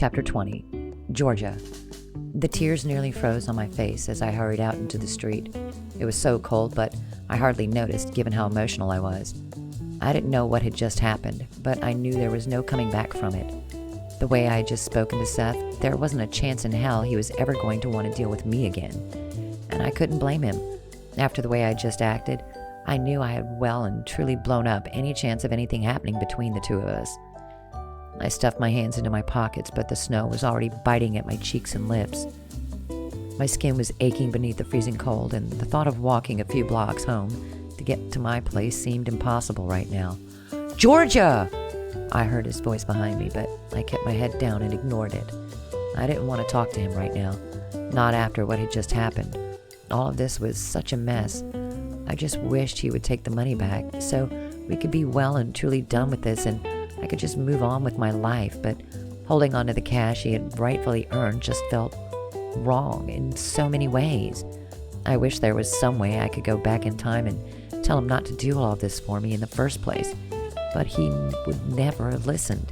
Chapter 20. Georgia. The tears nearly froze on my face as I hurried out into the street. It was so cold, but I hardly noticed given how emotional I was. I didn't know what had just happened, but I knew there was no coming back from it. The way I had just spoken to Seth, there wasn't a chance in hell he was ever going to want to deal with me again. And I couldn't blame him. After the way I just acted, I knew I had well and truly blown up any chance of anything happening between the two of us. I stuffed my hands into my pockets, but the snow was already biting at my cheeks and lips. My skin was aching beneath the freezing cold, and the thought of walking a few blocks home to get to my place seemed impossible right now. "Georgia!" I heard his voice behind me, but I kept my head down and ignored it. I didn't want to talk to him right now, not after what had just happened. All of this was such a mess. I just wished he would take the money back so we could be well and truly done with this and I could just move on with my life, but holding on to the cash he had rightfully earned just felt wrong in so many ways. I wish there was some way I could go back in time and tell him not to do all of this for me in the first place, but he would never have listened.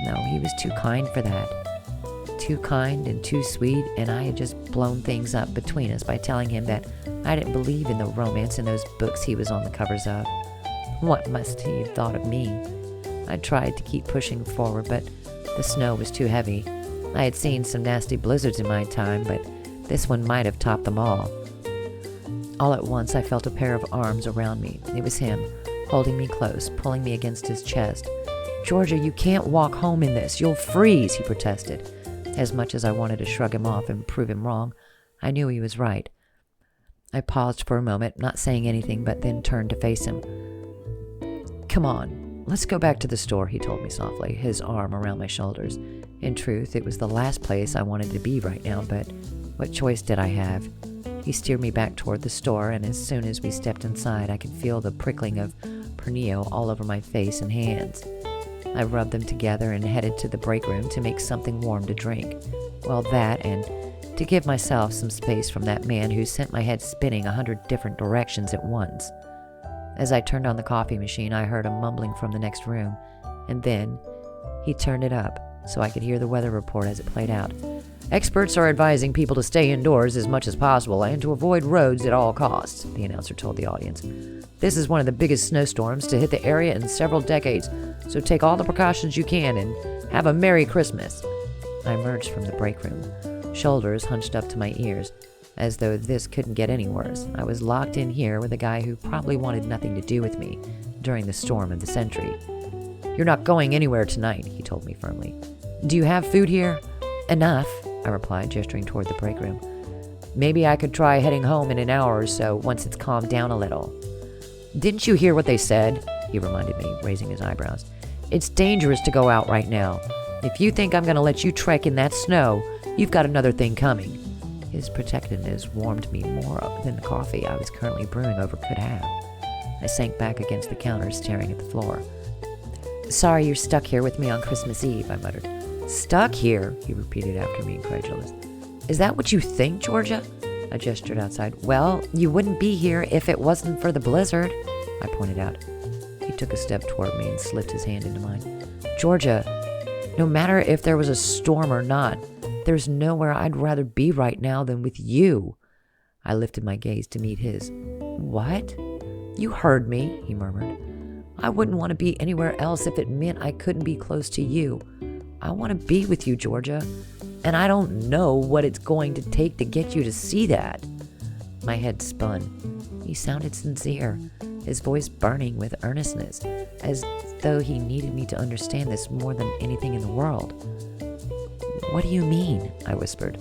No, he was too kind for that. Too kind and too sweet, and I had just blown things up between us by telling him that I didn't believe in the romance in those books he was on the covers of. What must he have thought of me? I tried to keep pushing forward, but the snow was too heavy. I had seen some nasty blizzards in my time, but this one might have topped them all. All at once, I felt a pair of arms around me. It was him, holding me close, pulling me against his chest. "Georgia, you can't walk home in this. You'll freeze," he protested. As much as I wanted to shrug him off and prove him wrong, I knew he was right. I paused for a moment, not saying anything, but then turned to face him. "Come on. Let's go back to the store," he told me softly, his arm around my shoulders. In truth, it was the last place I wanted to be right now, but what choice did I have? He steered me back toward the store, and as soon as we stepped inside, I could feel the prickling of pernio all over my face and hands. I rubbed them together and headed to the break room to make something warm to drink. Well, that, and to give myself some space from that man who sent my head spinning 100 different directions at once. As I turned on the coffee machine, I heard a mumbling from the next room, and then he turned it up so I could hear the weather report as it played out. "Experts are advising people to stay indoors as much as possible and to avoid roads at all costs," the announcer told the audience. "This is one of the biggest snowstorms to hit the area in several decades, so take all the precautions you can and have a Merry Christmas." I emerged from the break room, shoulders hunched up to my ears, as though this couldn't get any worse. I was locked in here with a guy who probably wanted nothing to do with me during the storm of the century. "You're not going anywhere tonight," he told me firmly. "Do you have food here?" "Enough," I replied, gesturing toward the break room. "Maybe I could try heading home in an hour or so once it's calmed down a little." "Didn't you hear what they said?" he reminded me, raising his eyebrows. "It's dangerous to go out right now. If you think I'm going to let you trek in that snow, you've got another thing coming." His protectiveness warmed me more than the coffee I was currently brewing over could have. I sank back against the counter, staring at the floor. "Sorry you're stuck here with me on Christmas Eve," I muttered. "Stuck here?" he repeated after me, incredulous. "Is that what you think, Georgia?" I gestured outside. "Well, you wouldn't be here if it wasn't for the blizzard," I pointed out. He took a step toward me and slipped his hand into mine. "Georgia, no matter if there was a storm or not, there's nowhere I'd rather be right now than with you." I lifted my gaze to meet his. "What?" "You heard me," he murmured. "I wouldn't want to be anywhere else if it meant I couldn't be close to you. I want to be with you, Georgia, and I don't know what it's going to take to get you to see that." My head spun. He sounded sincere, his voice burning with earnestness, as though he needed me to understand this more than anything in the world. "What do you mean?" I whispered.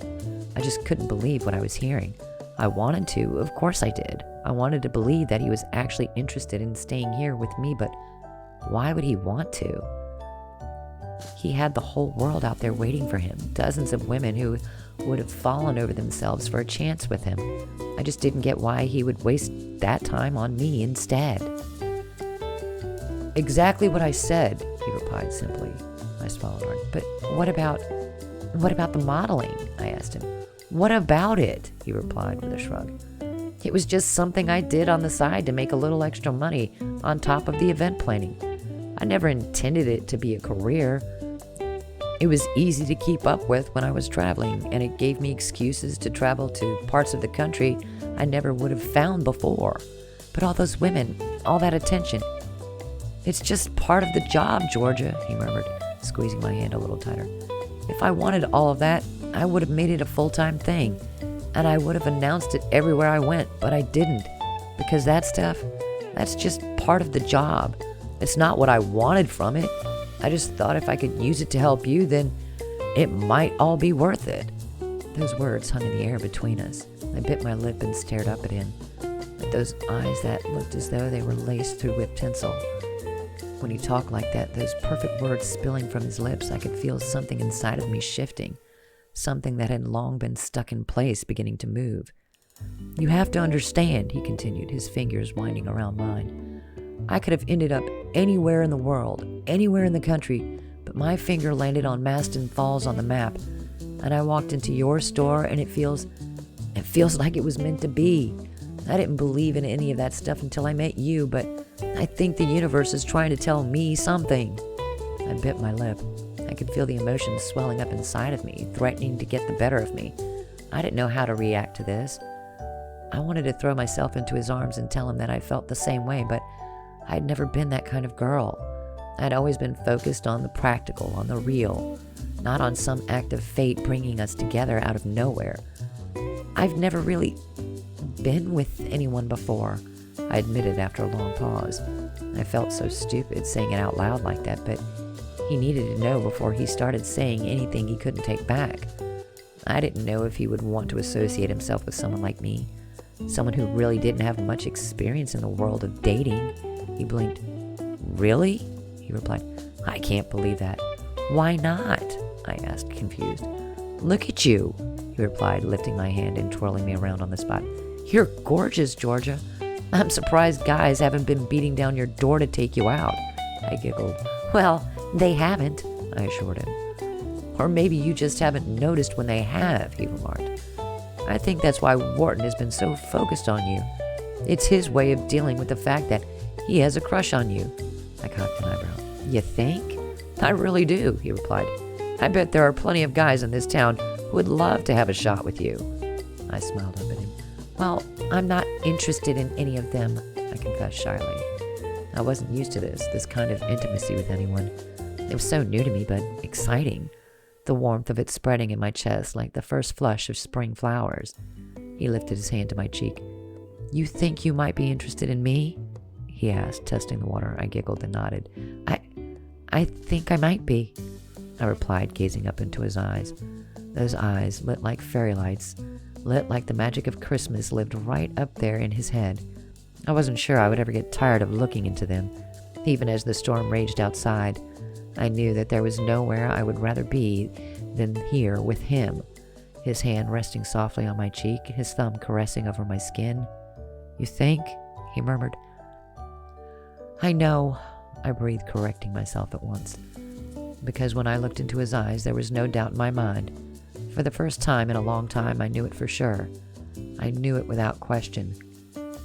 I just couldn't believe what I was hearing. I wanted to, of course I did. I wanted to believe that he was actually interested in staying here with me, but why would he want to? He had the whole world out there waiting for him, dozens of women who would have fallen over themselves for a chance with him. I just didn't get why he would waste that time on me instead. "Exactly what I said," he replied simply. I swallowed hard. "But what about the modeling?" I asked him. "What about it?" he replied with a shrug. "It was just something I did on the side to make a little extra money on top of the event planning. I never intended it to be a career. It was easy to keep up with when I was traveling, and it gave me excuses to travel to parts of the country I never would have found before. But all those women, all that attention, it's just part of the job, Georgia, he murmured, squeezing my hand a little tighter. If I wanted all of that, I would have made it a full-time thing, and I would have announced it everywhere I went, but I didn't, because that stuff, that's just part of the job. It's not what I wanted from it. I just thought if I could use it to help you, then it might all be worth it. Those words hung in the air between us. I bit my lip and stared up at him, with those eyes that looked as though they were laced through with tinsel. When he talked like that, those perfect words spilling from his lips, I could feel something inside of me shifting, something that had long been stuck in place beginning to move. You have to understand, he continued, his fingers winding around mine. I could have ended up anywhere in the world, anywhere in the country, but my finger landed on Mastin Falls on the map, and I walked into your store, and it feels like it was meant to be. I didn't believe in any of that stuff until I met you, but I think the universe is trying to tell me something. I bit my lip. I could feel the emotions swelling up inside of me, threatening to get the better of me. I didn't know how to react to this. I wanted to throw myself into his arms and tell him that I felt the same way, but I'd never been that kind of girl. I'd always been focused on the practical, on the real, not on some act of fate bringing us together out of nowhere. I've never really been with anyone before, I admitted after a long pause. I felt so stupid saying it out loud like that, but he needed to know before he started saying anything he couldn't take back. I didn't know if he would want to associate himself with someone like me, someone who really didn't have much experience in the world of dating. He blinked. Really? He replied. I can't believe that. Why not? I asked, confused. Look at you, he replied, lifting my hand and twirling me around on the spot. You're gorgeous, Georgia. I'm surprised guys haven't been beating down your door to take you out. I giggled. Well, they haven't, I assured him. Or maybe you just haven't noticed when they have, he remarked. I think that's why Wharton has been so focused on you. It's his way of dealing with the fact that he has a crush on you. I cocked an eyebrow. You think? I really do, he replied. I bet there are plenty of guys in this town who would love to have a shot with you. I smiled up at him. Well, I'm not interested in any of them, I confessed shyly. I wasn't used to this kind of intimacy with anyone. It was so new to me, but exciting. The warmth of it spreading in my chest like the first flush of spring flowers. He lifted his hand to my cheek. You think you might be interested in me? He asked, testing the water. I giggled and nodded. I think I might be, I replied, gazing up into his eyes. Those eyes, lit like fairy lights, lit like the magic of Christmas, lived right up there in his head. I wasn't sure I would ever get tired of looking into them. Even as the storm raged outside, I knew that there was nowhere I would rather be than here with him, his hand resting softly on my cheek, his thumb caressing over my skin. You think? He murmured. I know, I breathed, correcting myself at once. Because when I looked into his eyes, there was no doubt in my mind. For the first time in a long time, I knew it for sure. I knew it without question.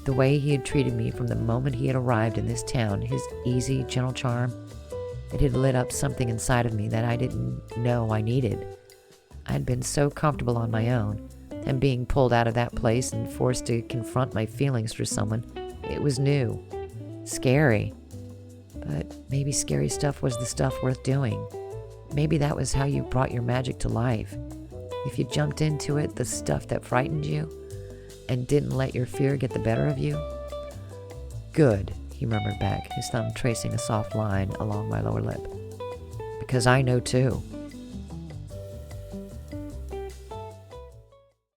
The way he had treated me from the moment he had arrived in this town, his easy, gentle charm, it had lit up something inside of me that I didn't know I needed. I had been so comfortable on my own, and being pulled out of that place and forced to confront my feelings for someone, it was new. Scary. But maybe scary stuff was the stuff worth doing. Maybe that was how you brought your magic to life. If you jumped into it, the stuff that frightened you, and didn't let your fear get the better of you. Good, he murmured back, his thumb tracing a soft line along my lower lip. Because I know too.